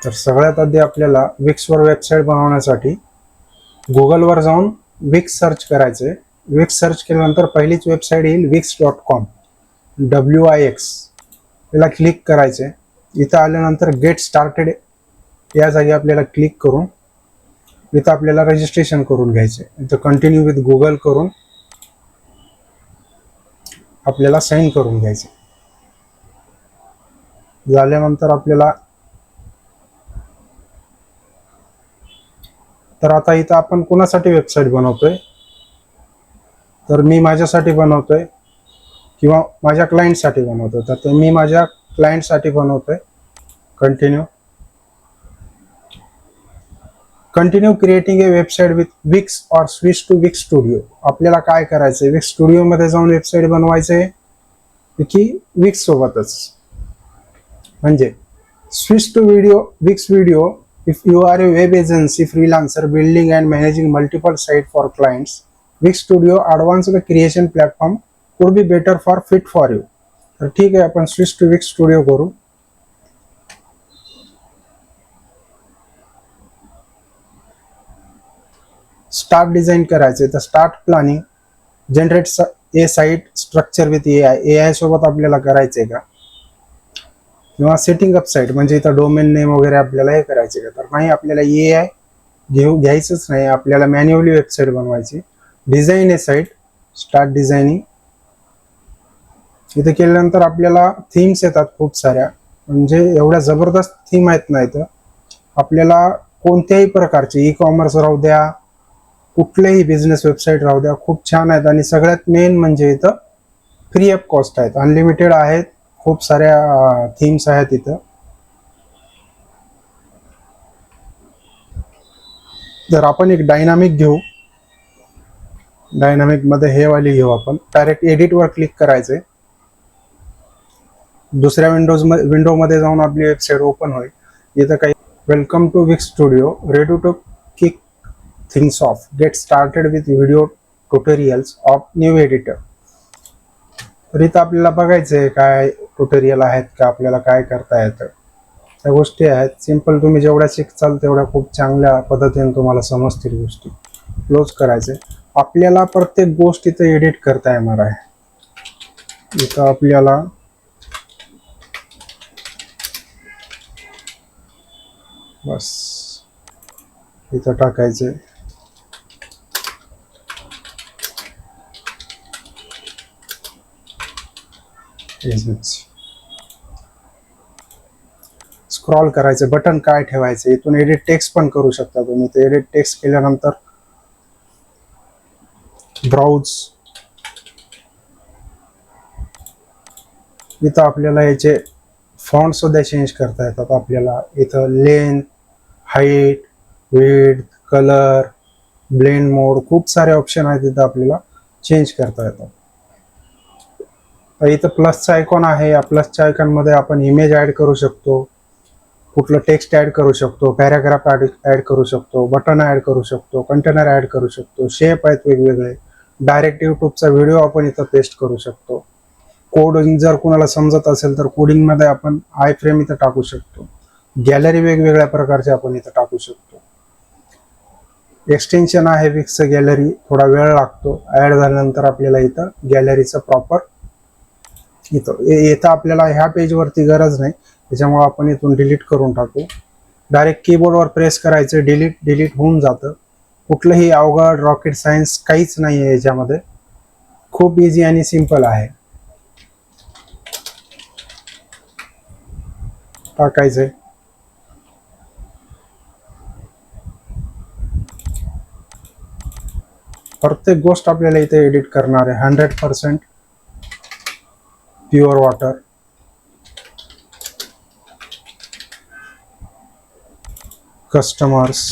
तर सगळ्यात आधी आपल्याला विक्सवर वेबसाईट बनवण्यासाठी गुगलवर जाऊन विक्स सर्च करायचे. विक्स सर्च केल्यानंतर पहिलीच वेबसाईट येईल wix.com, WIX. याला क्लिक करायचे. इथं आल्यानंतर गेट स्टार्टेड या जागी आपल्याला क्लिक करून इथं आपल्याला रजिस्ट्रेशन करून घ्यायचे. इथं कंटिन्यू विथ गुगल करून आपल्याला साइन करून घ्यायचे. झाल्यानंतर आपल्याला तर आता इथं आपण कोणासाठी वेबसाईट बनवतोय, तर मी माझ्यासाठी बनवतोय किंवा माझ्या क्लायंटसाठी बनवतोय. तर मी माझ्या क्लायंटसाठी बनवतोय. Continue creating a website with Wix or switch to Wix studio. आपल्याला काय करायचंय, विक्स स्टुडिओमध्ये जाऊन वेबसाईट बनवायचे की विक्स सोबतच. म्हणजे switch to Wix video if you are a web agency freelancer building and managing multiple site for clients, Wix studio advanced creation platform could be better for fit for you. तर ठीक आहे, आपण switch to Wix studio करू. Start design करायचे. तर start planning, generate a site structure with AI सोबत आपल्याला करायचंय का, किंवा सेटिंग अप साईट म्हणजे इथं डोमेन नेम वगैरे आपल्याला हे करायचे का. तर नाही, आपल्याला AI घ्यायचंच नाही, आपल्याला मॅन्युअली वेबसाईट बनवायची. डिझाईन ए साईट, स्टार्ट डिझायनिंग. इथे केल्यानंतर आपल्याला थीम्स येतात खूप साऱ्या, म्हणजे एवढ्या जबरदस्त थीम आहेत ना इथं. आपल्याला कोणत्याही प्रकारचे ई-कॉमर्स राहू द्या, कुठलेही बिझनेस वेबसाईट राहू द्या, खूप छान आहेत. आणि सगळ्यात मेन म्हणजे इथं फ्री ऑफ कॉस्ट आहेत, अनलिमिटेड आहेत. खूप साऱ्या थीम्स आहेत इथं. जर आपण एक डायनामिक घेऊ, डायनामिक मध्ये हे वाली घेऊ आपण. डायरेक्ट एडिट वर क्लिक करायचे. दुसऱ्या विंडोमध्ये जाऊन आपली वेबसाईट ओपन होईल. इथं काही welcome to Wix studio, ready to kick things off, get started with video tutorials of new editor. तर इथं आपल्याला बघायचंय काय ट्युटोरियल आहेत का, आपल्याला काय करता येतं. त्या गोष्टी आहेत सिंपल. तुम्ही जेवढ्या शिकचाल तेवढ्या खूप चांगल्या पद्धतीने तुम्हाला समजतील गोष्टी. क्लोज करायचे. आपल्याला प्रत्येक गोष्ट इथं एडिट करता येणार आहे. इथं आपल्याला बस इथं टाकायचे. स्क्रॉल करायचे, बटन काय ठेवायचे. इथून एडिट टेक्स्ट पण करू शकता तुम्ही. ते एडिट टेक्स्ट केल्यानंतर ब्राउज, इथं आपल्याला याचे फॉन्ट सुद्धा चेंज करता येतात. आपल्याला इथं length, height, width, colour, blend mode, खूप सारे ऑप्शन आहेत इथं आपल्याला चेंज करता येतात. तर इथं प्लसचा आयकॉन आहे. या प्लसच्या आयकॉनमध्ये आपण इमेज ऍड करू शकतो, कुठलं टेक्स्ट ऍड करू शकतो, पॅराग्राफ ऍड करू शकतो, बटन ऍड करू शकतो, कंटेनर ऍड करू शकतो, शेप आहेत वेगवेगळे. डायरेक्ट युट्यूबचा व्हिडिओ आपण इथं पेस्ट करू शकतो. कोडिंग जर कुणाला समजत असेल तर कोडिंग मध्ये आपण आय फ्रेम इथं टाकू शकतो. गॅलरी वेगवेगळ्या प्रकारचे आपण इथं टाकू शकतो. एक्सटेन्शन आहे विक्स गॅलरी, थोडा वेळ लागतो. ऍड झाल्यानंतर आपल्याला इथं गॅलरीचं प्रॉपर इथं आपल्याला ह्या पेजवरती गरज नाही, त्याच्यामुळे आपण इथून डिलीट करून टाकू. डायरेक्ट कीबोर्डवर प्रेस करायचं, डिलीट होऊन जातं. कुठलंही अवघड रॉकेट सायन्स काहीच नाही आहे याच्यामध्ये. खूप इझी आणि सिंपल आहे. टाकायचंय. प्रत्येक गोष्ट आपल्याला इथे एडिट करणार आहे. 100% pure water, customers,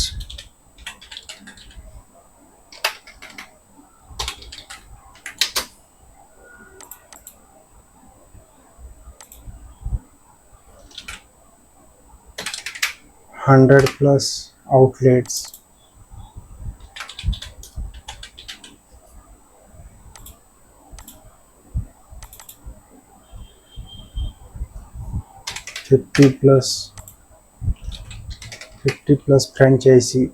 $100+ outlets, $50+, 50+ franchise.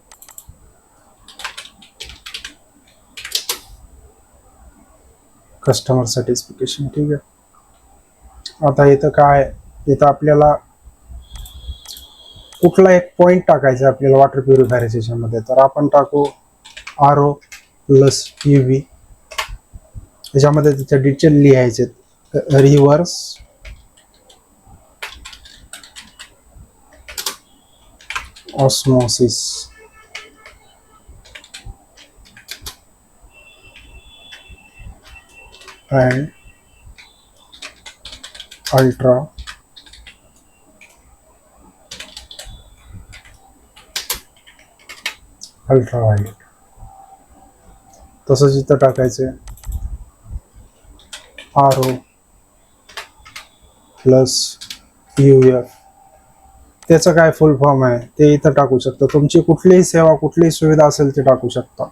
Customer satisfaction. ठीक आहे. आता इथं काय, इथं आपल्याला कुठला एक पॉईंट टाकायचा आपल्याला वॉटर प्युरिफायरच्या याच्यामध्ये, तर आपण टाकू RO प्लस UV. याच्यामध्ये त्याचे डिटेल लिहायचे. Reverse osmosis and ultra ultraviolet. तसंच इथं टाकायचे RO प्लस UF. त्याचं काय फुल फॉर्म आहे ते इथं टाकू शकता. तुमची कुठलीही सेवा, कुठलीही सुविधा असेल ते टाकू शकता.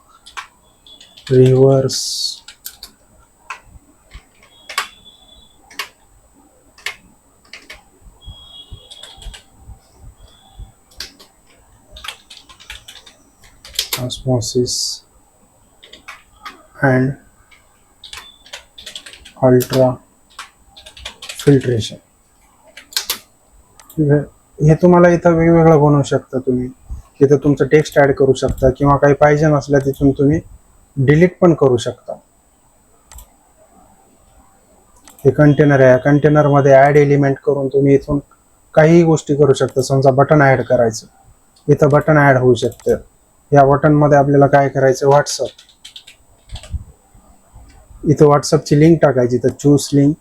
Reverse osmosis and ultra filtration. हे तुम्हाला इथं वेगवेगळं बनवू शकता. तुम्ही इथं तुमचं टेक्स्ट ऍड करू शकता किंवा काही पाहिजे नसलं तिथून तुम्ही डिलीट पण करू शकता. हे कंटेनर आहे. कंटेनरमध्ये ऍड एलिमेंट करून तुम्ही इथून काही गोष्टी करू शकता. समजा बटन ऍड करायचं, इथं बटन ऍड होऊ शकतं. या बटनमध्ये आपल्याला काय करायचं, व्हॉट्सअप. इथं व्हॉट्सअपची लिंक टाकायची. तर चूज लिंक,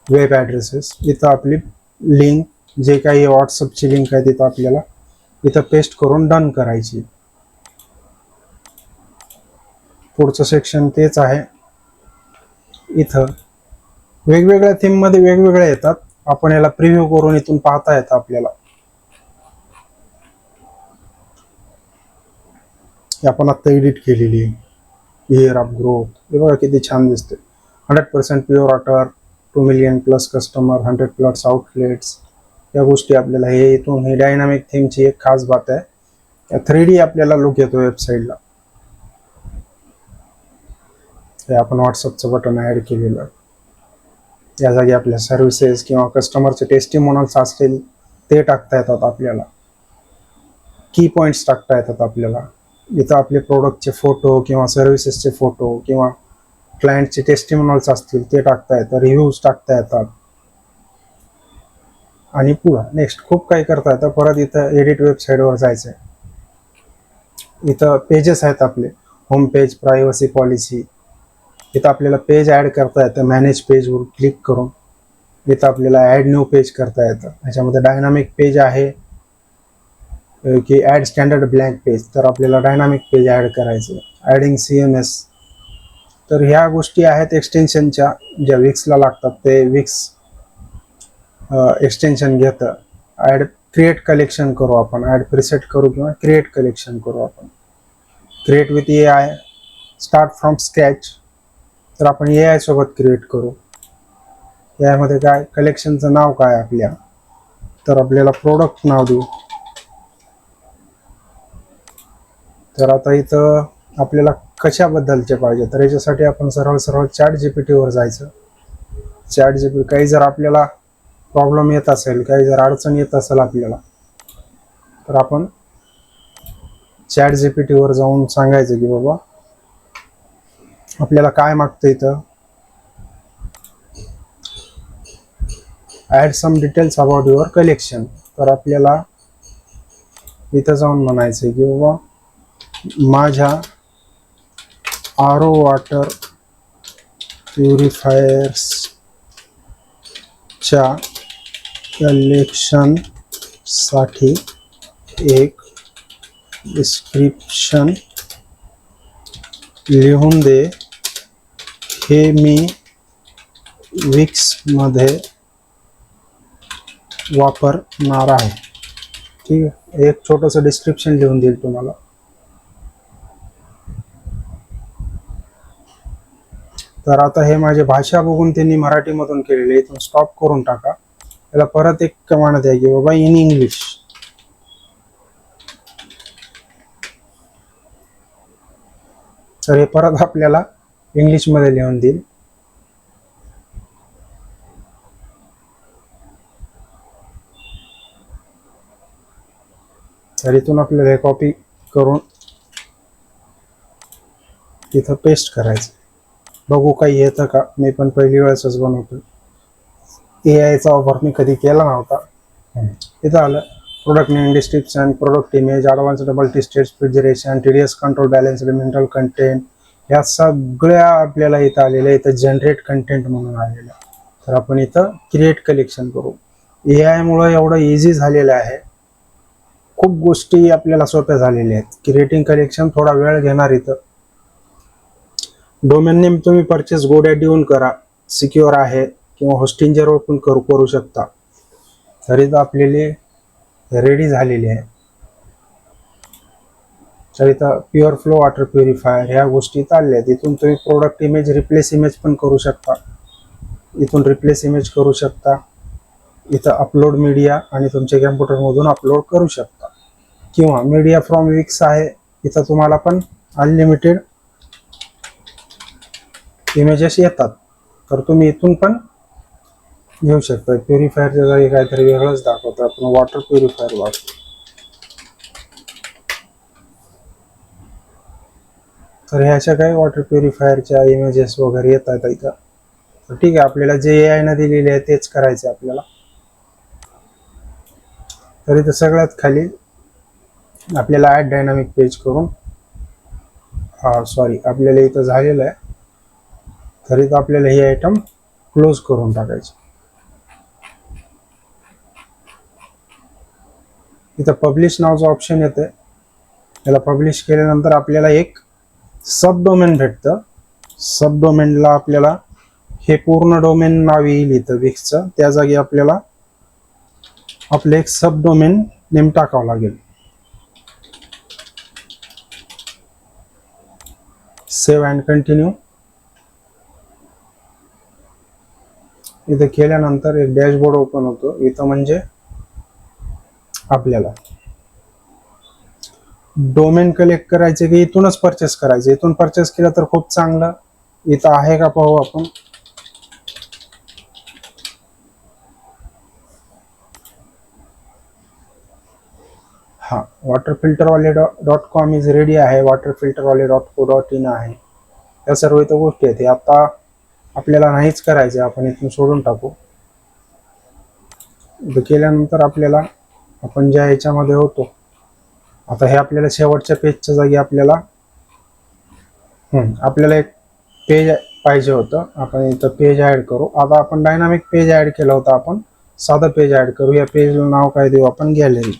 वेब ॲड्रेसेस. इथं आपली लिंक, जे काही व्हॉट्सअपची लिंक आहे तिथं आपल्याला इथं पेस्ट करून डन करायची. पुढचं सेक्शन तेच आहे. इथं वेगवेगळ्या थीममध्ये वेगवेगळ्या येतात. आपण याला प्रिव्ह्यू करून इथून पाहता येतं आपल्याला. आपण आता एडिट केलेली इयर ऑफ ग्रोथ. हे बघा किती छान दिसते. 100% pure water, 2 million+ customer, 100+ outlets. या गोष्टी आपल्याला हे इथून, हे डायनामिक थीमची एक खास बात आहे. 3D आपल्याला लुक येतो वेबसाईटला. हे आपण व्हॉट्सअपचं बटन ऍड केलेलं आहे. या जागी आपल्या सर्व्हिसेस किंवा कस्टमरचे टेस्टिमोनियल्स असतील ते टाकता येतात आपल्याला. की पॉईंट्स टाकता येतात आपल्याला. इथं आपले प्रोडक्टचे फोटो किंवा सर्व्हिसेसचे फोटो किंवा क्लायंटचे टेस्टिमोनियल्स असतील ते टाकता येतात. रिव्ह्यूज टाकता येतात. आणि पुढं नेक्स्ट खूप काही करता येतं. परत इथं एडिट वेबसाईटवर जायचं आहे. इथं पेजेस आहेत आपले. Home page, privacy policy. इथं आपल्याला पेज ॲड करता येतं. मॅनेज पेजवर क्लिक करून इथं आपल्याला ॲड न्यू पेज करता येतं. ह्याच्यामध्ये डायनामिक पेज आहे की ॲड स्टँडर्ड ब्लँक पेज. तर आपल्याला डायनामिक पेज ॲड करायचं. Adding CMS. तर ह्या गोष्टी आहेत एक्सटेन्शनच्या, ज्या विक्सला लागतात. ते विक्स एक्सटेन्शन घेतं. ॲड क्रिएट कलेक्शन करू आपण. ॲड प्रिसेट करू किंवा क्रिएट कलेक्शन करू आपण. Create with AI, start from scratch. तर आपण AI सोबत क्रिएट करू. यामध्ये काय, कलेक्शनचं नाव काय आपल्या, तर आपल्याला प्रोडक्ट नाव देऊ. तर आता इथं आपल्याला कशाबद्दलचे पाहिजे, तर याच्यासाठी आपण सरळ ChatGPT वर जायचं. ChatGPT, काही जर आपल्याला प्रॉब्लेम येत असेल, काही जर अडचण येत असेल आपल्याला, तर आपण ChatGPT वर जाऊन सांगायचं की बाबा आपल्याला काय मागतं. इथं add some details about your collection. तर आपल्याला इथं जाऊन म्हणायचं की बाबा माझ्या RO वॉटर प्युरिफायर्सच्या कलेक्शनसाठी एक डिस्क्रिप्शन लिहून दे. हे मी विक्समध्ये वापरणार आहे. ठीक आहे. एक छोटंसं डिस्क्रिप्शन लिहून देईल तुम्हाला. तर आता हे माझे भाषा बघून त्यांनी मराठीमधून केलेले. इथून स्टॉप करून टाका. त्याला परत एक कमांड द्या की बाबा इन इंग्लिश. तर हे परत आपल्याला इंग्लिशमध्ये लिहून देईल. तर इथून आपल्याला हे कॉपी करून इथं पेस्ट करायचं. बघू काही येतं का. मी पण पहिली वेळेसच बनवतो. AIचा वापर मी कधी केला नव्हता. इथं आलं product name, description, product image, advanced multi stage refrigeration, TDS control, balanced mineral content, या सगळ्या आपल्याला इथं आलेल्या. इथं जनरेट कंटेंट म्हणून आलेलं. तर आपण इथं क्रिएट कलेक्शन करू. AI मुळे एवढं इझी झालेलं आहे. खूप गोष्टी आपल्याला सोप्या झालेल्या आहेत. क्रिएटिंग कलेक्शन थोडा वेळ घेणार. इथं डोमेन नेम तुम्ही परचेस GoDaddyहून करा, सिक्युअर आहे, किंवा होस्टिंजरवर पण करू शकता. तरी तर आपल्याला रेडी झालेली आहे. तर इथं प्युअर फ्लो वॉटर प्युरिफायर ह्या गोष्टी चालल्या आहेत. इथून तुम्ही प्रोडक्ट इमेज, रिप्लेस इमेज पण करू शकता. इथून रिप्लेस इमेज करू शकता. इथं अपलोड मीडिया आणि तुमच्या कॅम्प्युटरमधून अपलोड करू शकता. किंवा मीडिया फ्रॉम विक्स आहे. इथं तुम्हाला पण अनलिमिटेड इमेजेस येतात. तर तुम्ही इथून पण घेऊ शकता. प्युरिफायरच्या जागी काहीतरी वेगळंच दाखवतं. आपण वॉटर प्युरिफायर वापरू. तर ह्या अशा काही वॉटर प्युरिफायरच्या इमेजेस वगैरे येतात इथं. तर ठीक आहे, आपल्याला जे AI ने दिलेले आहे तेच करायचे आपल्याला. तर इथं सगळ्यात खाली आपल्याला ॲड डायनामिक पेज करून, आपल्याला इथं झालेलं आहे. तर इथं आपल्याला ही आयटम क्लोज करून टाकायची. इथं पब्लिश नावाचं ऑप्शन येते. त्याला पब्लिश केल्यानंतर आपल्याला एक सब डोमेन भेटतं. सब डोमेनला आपल्याला हे पूर्ण डोमेन नाव येईल इथं विक्सचं. त्या जागी आपल्याला आपलं एक सब डोमेन नेम टाकावं लागेल. Save and continue. इथं केल्यानंतर एक डॅशबोर्ड ओपन होतो. इथं म्हणजे आपल्याला डोमेन कलेक्ट करायचे की इथूनच परचेस करायचे. इथून परचेस केलं तर खूप चांगलं. इथं आहे का पाहू आपण. हा, waterfilterwale.com इज रेडी आहे. waterfilterwale.co.in आहे. या सर्व इथं गोष्टी आहेत. आता आपल्याला नाहीच करायचे, आपण इथून सोडून टाकू. इथं केल्यानंतर आपल्याला आपण ज्या ह्याच्यामध्ये होतो, आता हे आपल्याला शेवटच्या पेजच्या जागी आपल्याला एक पेज पाहिजे होतं. आपण इथं पेज ऍड करू. आता आपण डायनामिक पेज ऍड केलं होतं. आपण साधं पेज ऍड करू. या पेजला नाव काय देऊ आपण, गॅलरी.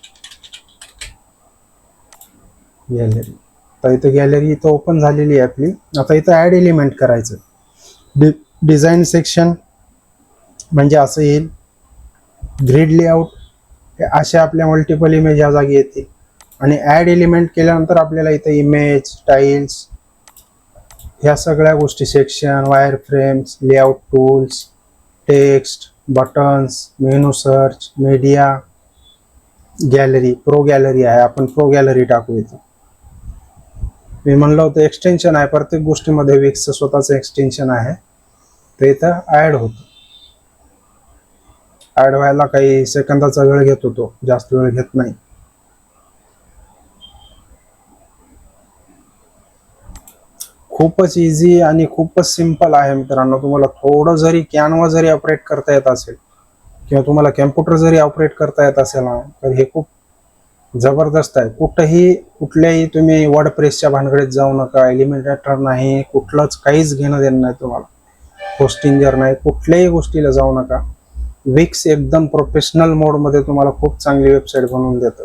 तर इथं गॅलरी इथं ओपन झालेली आहे आपली. आता इथं ऍड एलिमेंट करायचं. डिझाईन सेक्शन म्हणजे असं येईल. ग्रिड लेआउट हे असे आपल्या मल्टिपल इमेज या जागी येतील. आणि ऍड एलिमेंट केल्यानंतर आपल्याला इथं इमेज, स्टाईल्स, ह्या सगळ्या गोष्टी, section, wire frames, layout tools, text, buttons, menu search, media, gallery, pro gallery आहे. आपण प्रो गॅलरी टाकू. इथं मी म्हणलं होतं एक्सटेन्शन आहे. प्रत्येक गोष्टीमध्ये विक्सचं स्वतःचं एक्सटेन्शन आहे. ते इथं ऍड होतं. ऍड व्हायला काही सेकंदाचा वेळ घेतो. तो जास्त वेळ घेत नाही. खूपच इझी आणि खूपच सिंपल आहे मित्रांनो. तुम्हाला थोडं जरी कॅनवा जरी ऑपरेट करता येत असेल किंवा तुम्हाला कॅम्प्युटर जरी ऑपरेट करता येत असेल ना, तर हे खूप जबरदस्त आहे. कुठल्याही तुम्ही वर्डप्रेसच्या भानगडीत जाऊ नका. एलिमेंटर नाही, कुठलंच काहीच घेणं देणं नाही तुम्हाला. होस्टिंजर नाही, कुठल्याही गोष्टीला जाऊ नका. विक्स एकदम प्रोफेशनल मोडमध्ये तुम्हाला खूप चांगली वेबसाईट बनवून देतं.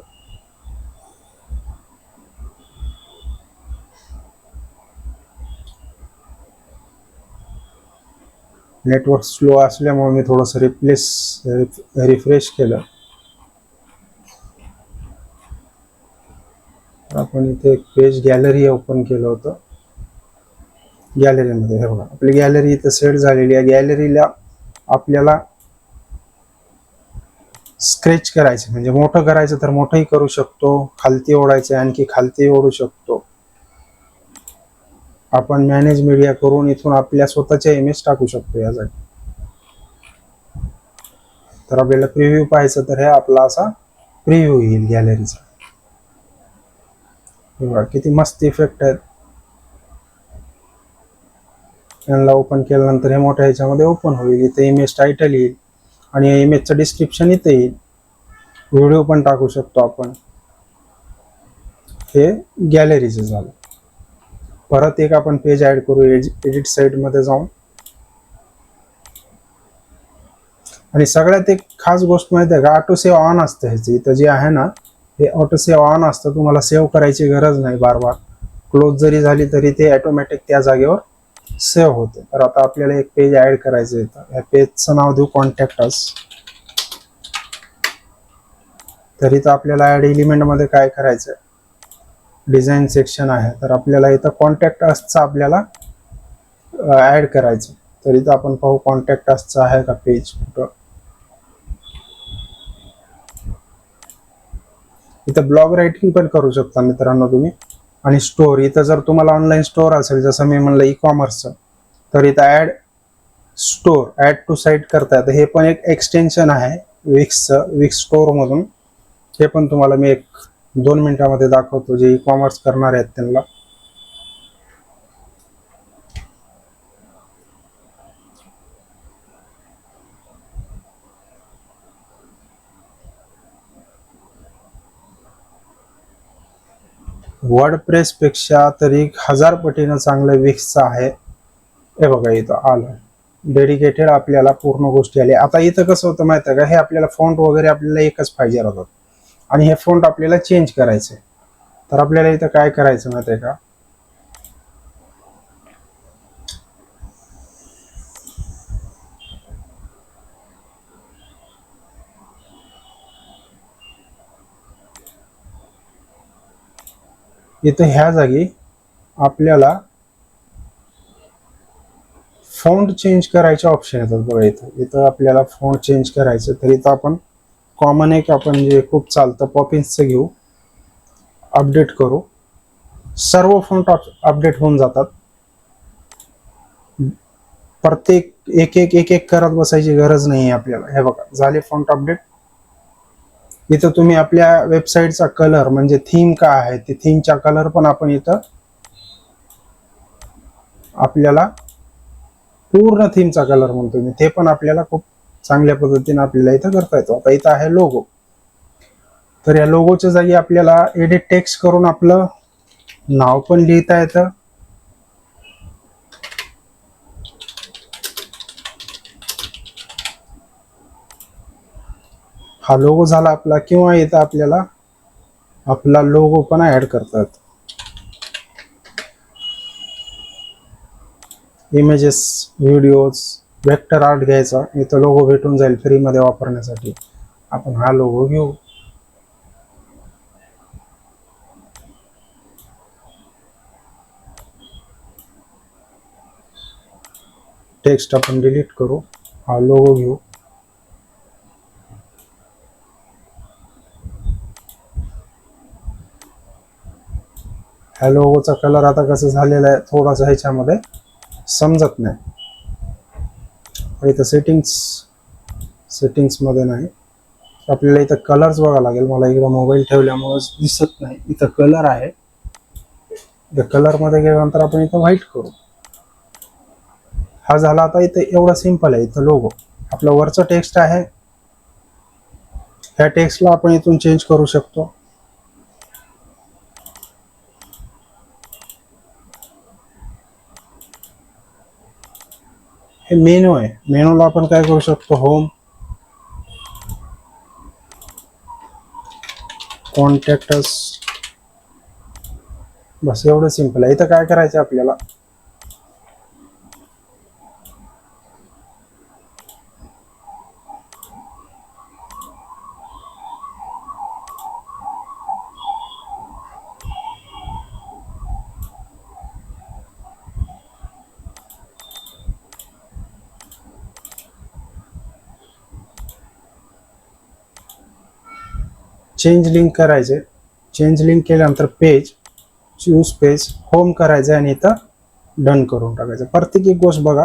नेटवर्क स्लो असल्यामुळे मी थोडंसं रिफ्रेश केलं. आपण इथे एक पेज गॅलरी ओपन केलं होतं. गॅलरीमध्ये हे बघा, आपली गॅलरी इथं सेट झालेली आहे. गॅलरीला आपल्याला स्क्रेच करायचे म्हणजे मोठं करायचं तर मोठंही करू शकतो, खालती ओढायचं आणखी खालती ओढू शकतो. आपण मॅनेज मीडिया करून इथून आपल्या स्वतःच्या इमेज टाकू शकतो यासाठी. तर आपल्याला प्रिव्ह्यू पाहायचं तर हे आपला असा प्रिव्ह्यू येईल गॅलरीचा. बघा किती मस्त इफेक्ट आहेत. यांना ओपन केल्यानंतर हे मोठ्या ह्याच्यामध्ये ओपन होईल. इथे इमेज टायटल येईल आणि इमेजचं डिस्क्रिप्शन इथे येईल. व्हिडिओ पण टाकू शकतो आपण. हे गॅलरीचं झालं. परत एक आपण पेज ऍड करू एडिट साइट मध्ये जाऊन. आणि सगळ्यात एक खास गोष्ट माहिती आहे का, ऑटो सेव्ह ऑन असतं ह्याचं. इथं जे आहे ना हे ऑटो सेव्ह ऑन असतं. तुम्हाला सेव्ह करायची गरज नाही. बार बार क्लोज जरी झाली तरी ते ऑटोमॅटिक त्या जागेवर सेव्ह होते. तर आता आपल्याला एक पेज ऍड करायचं आहे. या पेजचं नाव देऊ कॉन्टॅक्ट अस. तर इथं आपल्याला ऍड एलिमेंट मध्ये काय करायचं, डिझाईन सेक्शन आहे. तर आपल्याला इथं कॉन्टॅक्ट असचं आपल्याला ऍड करायचं. तर इथं आपण पाहू कॉन्टॅक्ट असचं आहे का पेज कुठं. इथं ब्लॉग रायटिंग पण करू शकता मित्रांनो तुम्ही. आणि स्टोर, इथं जर तुम्हाला ऑनलाईन स्टोर असेल जसं मी म्हणलं ई कॉमर्सचं, तर इथं add store add to site करता येतं. हे पण एक एक्सटेन्शन आहे विक्सचं, विक्स स्टोर मधून. हे पण तुम्हाला मी 1-2 मिनिटांमध्ये दाखवतो जे ई कॉमर्स करणार आहेत त्यांना. वर्डप्रेस पेक्षा तरी 1000 पटीनं चांगलं विक्सचं आहे. हे बघा इथं आलं डेडिकेटेड, आपल्याला पूर्ण गोष्टी आल्या. आता इथं कसं होतं माहिती आहे का, हे आपल्याला फॉन्ट वगैरे आपल्याला एकच पाहिजे राहतात आणि हे फॉन्ट आपल्याला चेंज करायचे. तर आपल्याला इथं काय करायचं माहिती आहे का, इथं ह्या जागी आपल्याला फॉन्ट चेंज करायचे ऑप्शन येतात बघा. इथं आपल्याला फॉन्ट चेंज करायचं. तर इथं आपण कॉमन एक आपण जे खूप चालतं पॉपिन्सचं घेऊ, अपडेट करू. सर्व फॉन्ट अपडेट होऊन जातात. प्रत्येक एक करत बसायची गरज नाही आहे आपल्याला. हे बघा झाले फॉन्ट अपडेट. इथं तुम्ही आपल्या वेबसाईटचा कलर म्हणजे थीम काय आहे ते थीमचा कलर पण आपण इथं आपल्याला पूर्ण थीमचा कलर म्हणतो मी, ते पण आपल्याला खूप चांगल्या पद्धतीने आपल्याला इथं करता येतो. आता इथं आहे लोगो. तर या लोगोच्या जागी आपल्याला एडिट टेक्स्ट करून आपलं नाव पण लिहिता येतं. हा लोगो झाला आपला. किंवा इथं आपल्याला आपला लोगो पण ऍड करतात. इमेजेस, व्हिडिओज, वेक्टर आर्ट घ्यायचा. इथं लोगो भेटून जाईल फ्रीमध्ये वापरण्यासाठी. आपण हा लोगो घेऊ. टेक्स्ट आपण डिलीट करू. हा लोगो घेऊ. ह्या लोगोचा कलर आता कसं झालेला आहे थोडासा ह्याच्यामध्ये समजत नाही. इथं सेटिंग्स मध्ये नाही, आपल्याला इथं कलर्स बघावं लागेल. मला इकडं मोबाईल ठेवल्यामुळे दिसत नाही. इथं कलर आहे. इथं कलर मध्ये गेल्यानंतर आपण इथं व्हाईट करू. हा झाला. आता इथं एवढं सिंपल आहे. इथं लोगो आपलं वरचं टेक्स्ट आहे. ह्या टेक्स्टला आपण इथून चेंज करू शकतो. हे मेनू आहे. मेनूला आपण काय करू शकतो, होम, कॉन्टॅक्ट अस, बस एवढं सिंपल आहे. इथं काय करायचं आपल्याला, चेंज लिंक करायचे. चेंज लिंक केल्यानंतर पेज, चूज पेज, होम करायचं आणि इथं डन करून टाकायचं. प्रत्येक एक गोष्ट बघा,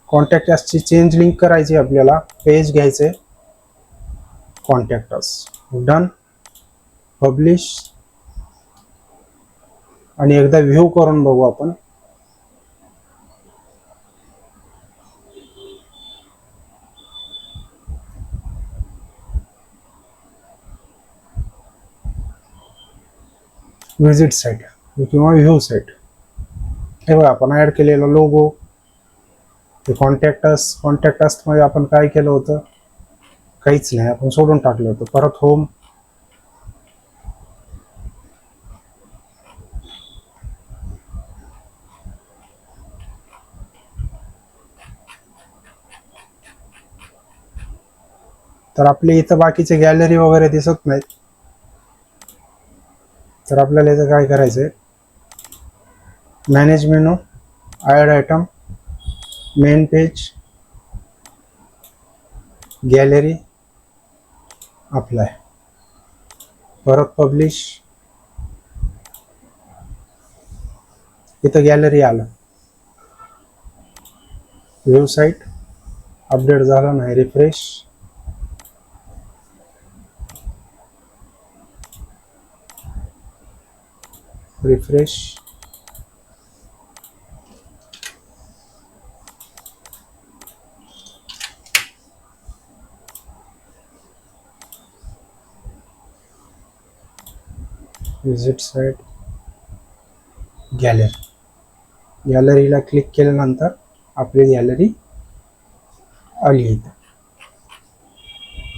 कॉन्टॅक्ट असची चेंज लिंक करायची आपल्याला, पेज घ्यायचे, कॉन्टॅक्ट अस, डन, पब्लिश, आणि एकदा व्ह्यू करून बघू आपण. विजिट साईट किंवा व्ह्यू साईट. हे बघा आपण ऍड केलेला लोगो, कॉन्टॅक्ट अस मध्ये आपण काय केलं होतं, काहीच नाही, आपण सोडून टाकलं होतं. परत होम, तर आपले इथं बाकीचे गॅलरी वगैरे दिसत नाहीत. तर आपल्याला इथं काय करायचंय, manage menu, add item, main page, gallery, apply, परत पब्लिश, इथं गॅलरी आलं. व्ह्यू साईट अपडेट झाला नाही, रिफ्रेश, रिफ्रेश, विजिट साईट, गॅलरीला क्लिक केल्यानंतर आपली गॅलरी आली इथं.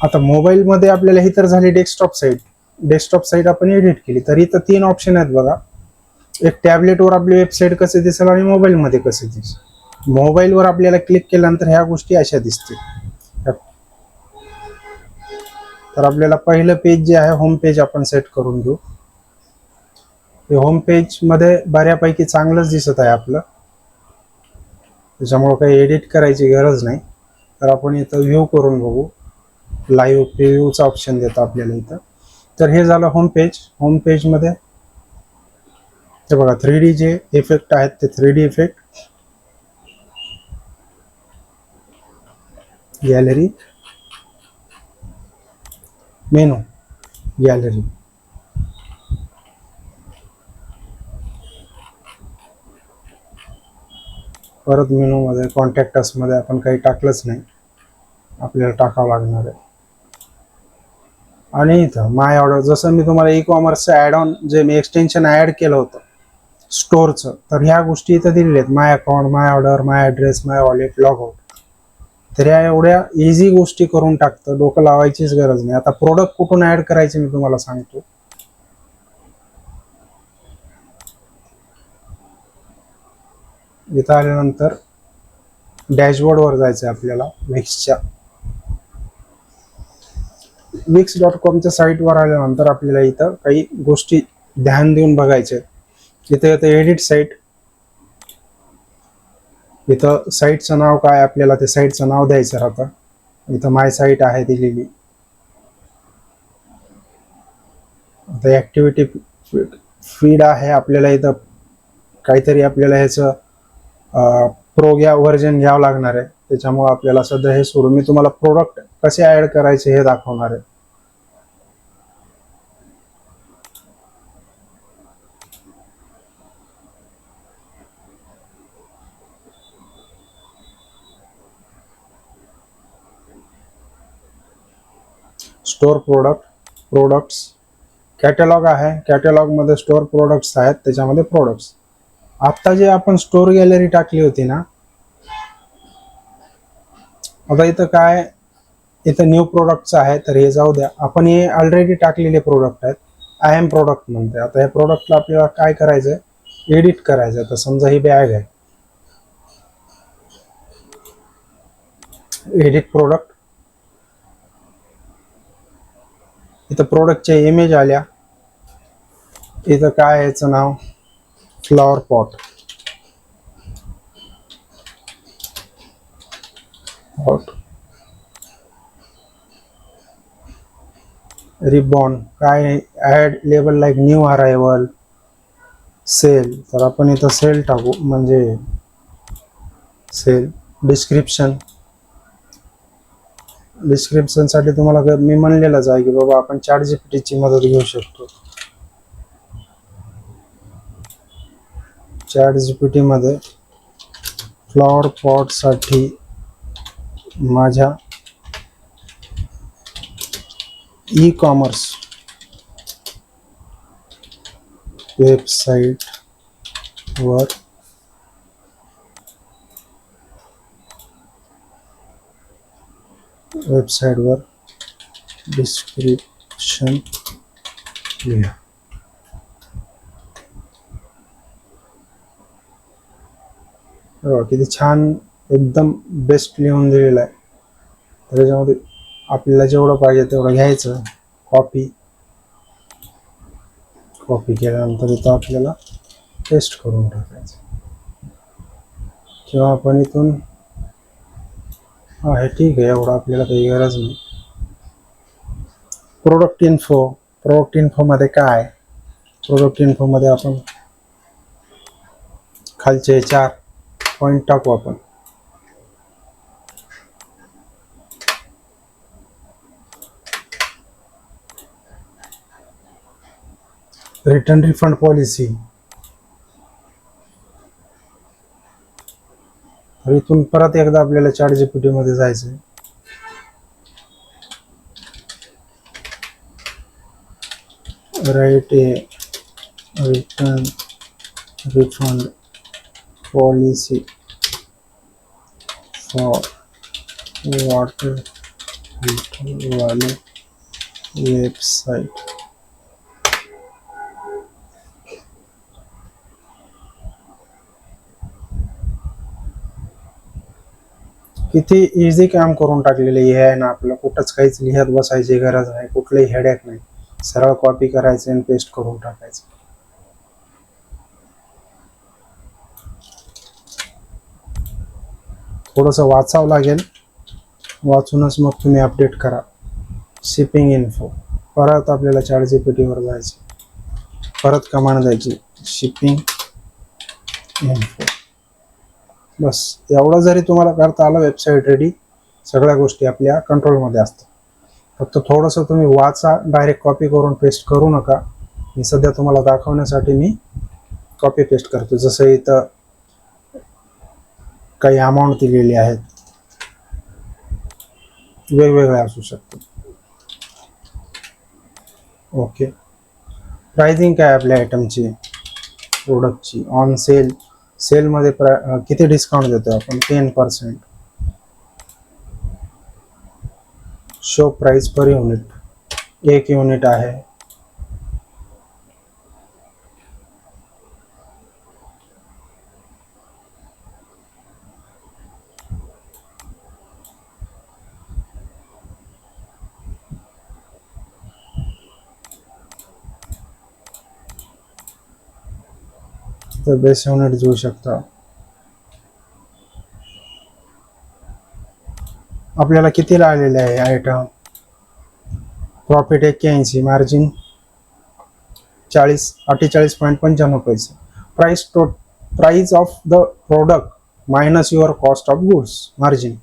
आता मोबाईलमध्ये आपल्याला ही तर झाली डेस्कटॉप साईट आपण एडिट केली. तर इथं 3 ऑप्शन आहेत बघा. एक टॅबलेटवर आपली वेबसाईट कसे दिसेल आणि मोबाईलमध्ये कसे दिसेल. मोबाईलवर आपल्याला क्लिक केल्यानंतर ह्या गोष्टी अशा दिसतील. तर आपल्याला पहिलं पेज जे आहे, होम पेज आपण सेट करून घेऊ. होम पेज मध्ये बऱ्यापैकी चांगलंच दिसत आहे आपलं, त्याच्यामुळे काही एडिट करायची गरज नाही. तर आपण इथं व्ह्यू करून बघू. लाईव्ह प्रिव्ह्यूचा ऑप्शन देतो आपल्याला इथं. तर हे झालं होम पेज. होम पेज मध्ये ते बघा 3D जे इफेक्ट आहेत ते 3D effect, gallery, menu, gallery, परत मेनू मध्ये कॉन्टॅक्ट अस मध्ये आपण काही टाकलंच नाही, आपल्याला टाकावं लागणार आहे. आणि इथं माय ऑर्डर, जसं मी तुम्हाला ई कॉमर्सचं ॲड ऑन जे मी एक्सटेन्शन ॲड केलं होतं स्टोअरचं, तर ह्या गोष्टी इथं दिलेल्या आहेत. माय अकाउंट, माय ऑर्डर, माय ॲड्रेस, माय वॉलेट, लॉग आउट. तर ह्या एवढ्या इझी गोष्टी करून टाकतं, डोकं लावायचीच गरज नाही. आता प्रोडक्ट कुठून ॲड करायचे मी तुम्हाला सांगतो. इथं आल्यानंतर डॅशबोर्डवर जायचं आहे आपल्याला. wix.com साईटवर आल्यानंतर आपल्याला इथं काही गोष्टी ध्यान देऊन बघायचे. इथं एडिट साईट, इथं साईटचं नाव काय, आपल्याला ते साईटचं नाव द्यायचं राहतं. इथं माय साईट आहे दिलेली. आता ऍक्टिव्हिटी फीड आहे, आपल्याला इथं काहीतरी आपल्याला ह्याचं प्रो व्हर्जन घ्यावं लागणार आहे. त्याच्यामुळे आपल्याला सध्या हे सोडून मी तुम्हाला प्रोडक्ट कसे ऍड करायचे हे दाखवणार आहे. स्टोअर प्रोडक्ट्स, कॅटलॉग आहे. कॅटलॉग मध्ये स्टोअर प्रोडक्ट्स आहेत, त्याच्यामध्ये प्रोडक्ट्स. आता जे आपण स्टोअर गॅलरी टाकली होती ना, आता इथं काय, इथं न्यू प्रोडक्ट्स आहे. तर हे जाऊ द्या, आपण हे ऑलरेडी टाकलेले प्रोडक्ट आहेत. आय एम प्रोडक्ट म्हणते. आता या प्रोडक्टला आपल्याला काय करायचंय, एडिट करायचं. तर समजा ही बॅग आहे, एडिट प्रोडक्ट. इथं प्रोडक्टच्या इमेज आल्या. इथं काय याचं नाव, फ्लॉवर पॉट, रिबॉन काय add label like new arrival sale, तर आपण इथं सेल टाकू म्हणजे सेल. डिस्क्रिप्शनसाठी तुम्हाला मी म्हणलेलंच आहे की बाबा आपण ChatGPTची मदत घेऊ शकतो. ChatGPT मध्ये फ्लॉवर पॉटसाठी माझ्या ई कॉमर्स वेबसाईटवर डिस्क्रिप्शन लिहा. किती छान एकदम बेस्ट लिहून दिलेलं आहे. तर त्याच्यामध्ये आपल्याला जेवढं पाहिजे तेवढं घ्यायचं, कॉपी केल्यानंतर इथं आपल्याला पेस्ट करून टाकायचं किंवा आपण इथून हे ठीक आहे, एवढं आपल्याला काही गरज नाही. प्रोडक्ट इन्फोमध्ये काय, प्रोडक्ट इन्फोमध्ये आपण खालचे 4 पॉईंट टाकू. आपण रिटर्न रिफंड पॉलिसी, तर इथून परत एकदा आपल्याला ChatGPT मध्ये जायचं. Write a return refund policy for water वाले वेबसाइट. किती इझी काम करून टाकलेले हे आहे ना. आपलं कुठंच काहीच लिहत बसायची गरज नाही, कुठलंही हेडेक नाही. सरळ कॉपी करायचं आणि पेस्ट करून टाकायचं. थोडंसं वाचावं लागेल, वाचूनच मग तुम्ही अपडेट करा. शिपिंग इन्फो, परत आपल्याला ChatGPT वर जायचं, परत कमांड द्यायची शिपिंग इन्फो. बस एवढं जरी तुम्हाला करता आलं, वेबसाईट रेडी. सगळ्या गोष्टी आपल्या कंट्रोलमध्ये असतात. फक्त थोडंसं तुम्ही वाचा, डायरेक्ट कॉपी करून पेस्ट करू नका. मी सध्या तुम्हाला दाखवण्यासाठी मी कॉपी पेस्ट करतो. जसं इथं काही अमाऊंट दिलेली आहेत, वेगवेगळे असू शकते. ओके, प्राइसिंग काय आपल्या आयटमची, प्रोडक्टची. ऑन सेलमध्ये किती डिस्काउंट देतो आपण, 10%. Show price per unit, 1 unit आहे. तर बेस युनिट घेऊ शकता. आपल्याला कितीला आलेले आहे आयटम, प्रॉफिट 81, मार्जिन 48.95 पैसे. Price of the product minus your cost of goods, margin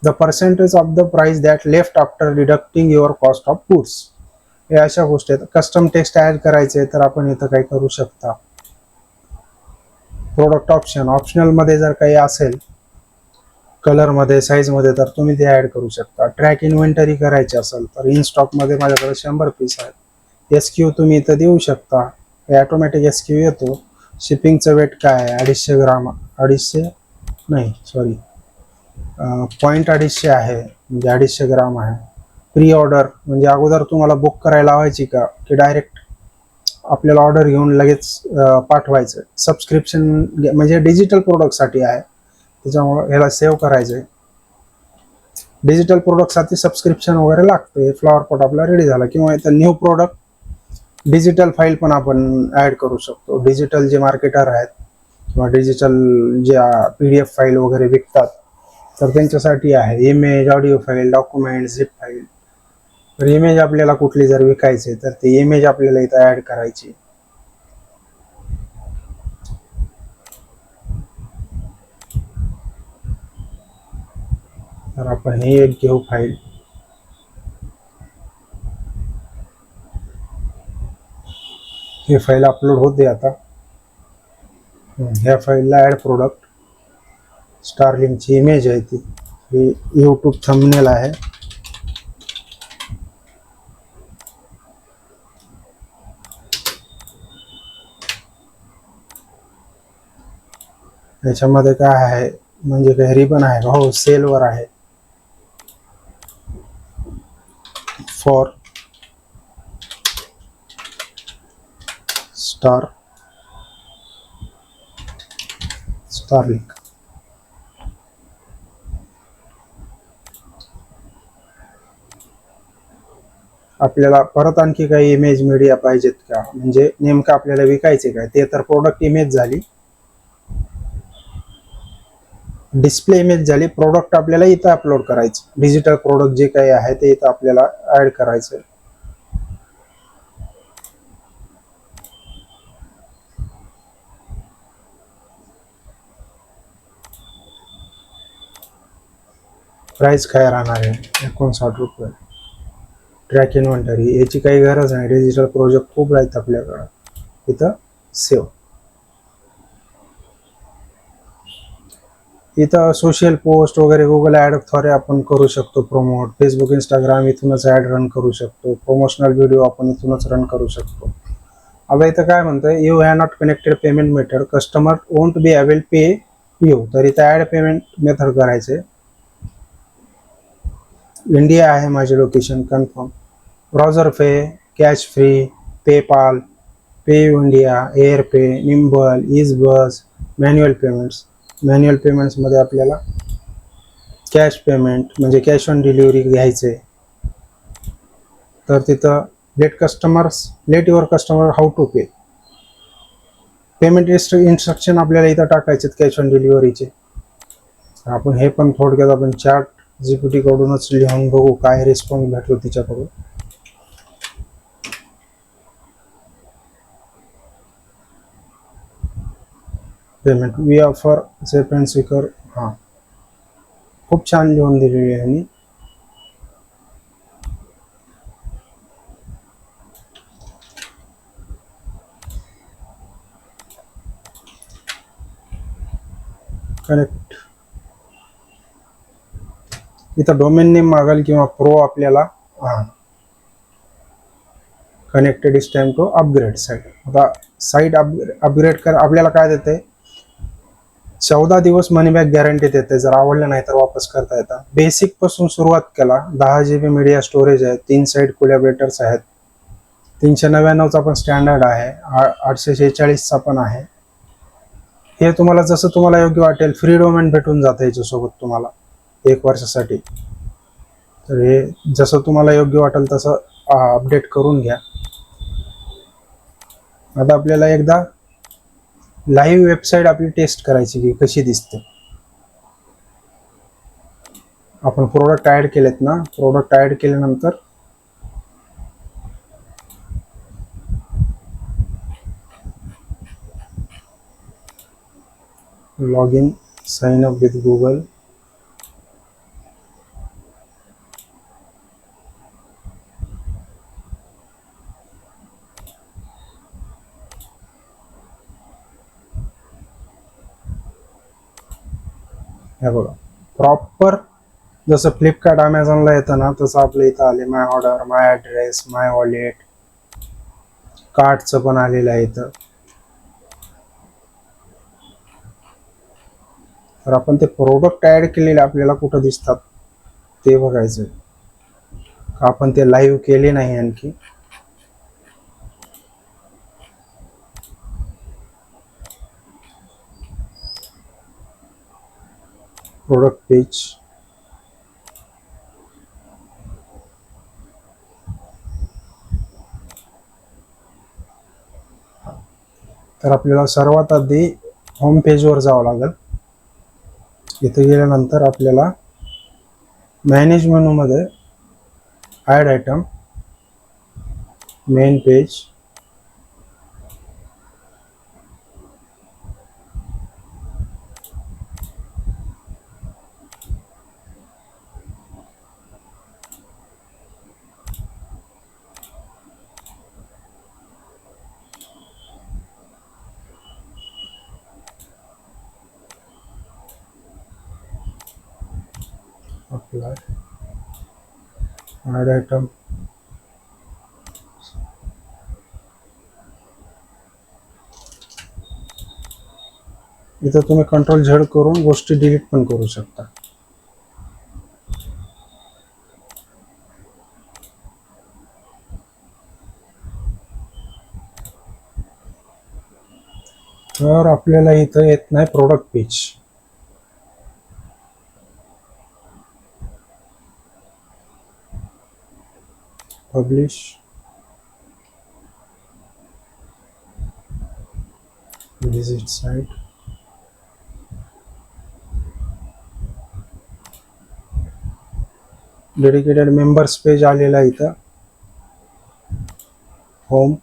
the percentage of the price that left after deducting your cost of goods. हे अशा गोष्टी आहेत. कस्टम टेक्स्ट ऍड करायचे तर आपण इथं काही करू शकता. प्रोडक्ट ऑप्शनल मध्ये जर काही असेल, कलर मध्ये, साईज मध्ये, तर तुम्ही ते ऍड करू शकता. ट्रॅक इन्व्हेंटरी करायची असेल तर इन स्टॉक मध्ये माझ्याकडे 100 पीस आहेत. SQ तुम्ही इथं देऊ शकता, ऑटोमॅटिक SQ येतो. शिपिंगचं वेट काय आहे, 250 ग्राम, 250 आहे, म्हणजे 250 ग्राम आहे. प्री ऑर्डर म्हणजे अगोदर तुम्हाला बुक करायला लावायची का, की डायरेक्ट आपल्याला ऑर्डर घेऊन लगेच पाठवायचं. सबस्क्रिप्शन म्हणजे डिजिटल प्रोडक्टसाठी आहे, त्याच्यामुळे ह्याला सेव्ह करायचंय. डिजिटल प्रोडक्टसाठी सबस्क्रिप्शन वगैरे लागतं. हे फ्लॉवर पॉट आपला रेडी झाला. किंवा इथं न्यू प्रोडक्ट डिजिटल फाईल पण आपण ऍड करू शकतो. डिजिटल जे मार्केटर आहेत किंवा डिजिटल ज्या PDF फाईल वगैरे विकतात, तर त्यांच्यासाठी आहे. Image, audio file, document, zip file. तर इमेज आपल्याला कुठली जर विकायची तर ती इमेज आपल्याला इथं ऍड करायची. तर आपण ही एक घेऊ फाईल. ही फाईल अपलोड होते आता. ह्या फाईलला ऍड प्रोडक्ट स्टारलिंकची इमेज आहे ती. ही यूट्यूब थंबनेल आहे. याच्यामध्ये काय आहे म्हणजे काही रिबन आहे, हो सेलवर आहे. For Starlink. आपल्याला परत आणखी काही इमेज मीडिया पाहिजेत का, म्हणजे नेमकं आपल्याला विकायचे काय, ते तर प्रोडक्ट इमेज झाली, डिस्प्ले इमेज झाली. प्रोडक्ट आपल्याला इथं अपलोड करायचं. डिजिटल प्रोडक्ट जे काही आहे ते इथं आपल्याला ऍड करायचं. प्राइस काय राहणार आहे, 59 रुपये. ट्रॅक इन्व्हेंटरी याची काही गरज नाही, डिजिटल प्रोजेक्ट खूप आहेत आपल्याकडं. इथं सेव्ह. इथं सोशल पोस्ट वगैरे गुगल ऍड द्वारे आपण करू शकतो प्रमोट. फेसबुक इंस्टाग्राम इथूनच ऍड रन करू शकतो. प्रोमोशनल व्हिडिओ आपण इथूनच रन करू शकतो. आता इथं काय म्हणतंय, you have not connected payment method, customer won't be able pay you. तर इथं ऍड पेमेंट मेथड करायचे. इंडिया आहे माझे location, confirm. Browser pay, Cashfree, PayPal, pay India, Airpay, Nimbbl, Easebuzz, manual payments. मॅन्युअल पेमेंट्समध्ये आपल्याला cash payment म्हणजे cash on delivery घ्यायचे. तर तिथं let your customer how to pay. Payment instruction आपल्याला इथं टाकायचे कॅश ऑन डिलिव्हरीचे. आपण हे पण थोडक्यात आपण चॅट जीपीटी कडूनच लिहून बघू काय रिस्पॉन्स भेटतो तिच्याकडून. Payment we offer safe and secure. हां, खूप छान लिहून दिलेली आहे मी. कनेक्ट. इथं डोमेन नेम मागेल किंवा प्रो आपल्याला. हां, connected is time to upgrade site. आता साईट अपग्रेड कर आपल्याला काय देते, 14 दिवस मनी बॅक गॅरंटी देते. जर आवडलं नाही तर वापस करता येतं. बेसिक पासून सुरुवात केला. 10 GB मीडिया स्टोरेज आहे. 3 साईड कोलॅबरेटर्स आहेत. 399चा पण स्टँडर्ड आहे. 846चा पण आहे. हे तुम्हाला जसं तुम्हाला योग्य वाटेल फ्री डोमेन भेटून जातं याच्यासोबत तुम्हाला 1 वर्षासाठी. तर हे जसं तुम्हाला योग्य वाटेल तसं अपडेट करून घ्या. आता आपल्याला एकदा लाईव्ह वेबसाईट आपली टेस्ट करायची की कशी दिसते. आपण प्रोडक्ट ऍड केलेत ना, प्रोडक्ट ऍड केल्यानंतर log in, sign up with Google. हे बघा प्रॉपर जसं फ्लिपकार्ट अमेझॉनला येतं ना तसं आपल्या इथं आले. माय ऑर्डर, माय ॲड्रेस, माय वॉलेट, कार्डचं पण आलेलं आहे इथं. तर आपण ते प्रोडक्ट ऍड केलेले आपल्याला कुठं दिसतात ते बघायचं. आपण ते लाईव्ह केले नाही आणखी. Product page. तर आपल्याला सर्वात आधी होम पेजवर जावं लागेल. इथे गेल्यानंतर आपल्याला मॅनेज मेनूमध्ये add item, main page, apply, add item, इथं तुम्ही कंट्रोल झेड करून गोष्टी डिलीट पण करू शकता. तर आपल्याला इथं येत नाही product page. Publish, visit site, dedicated members page आलेला आहे इथं. होम,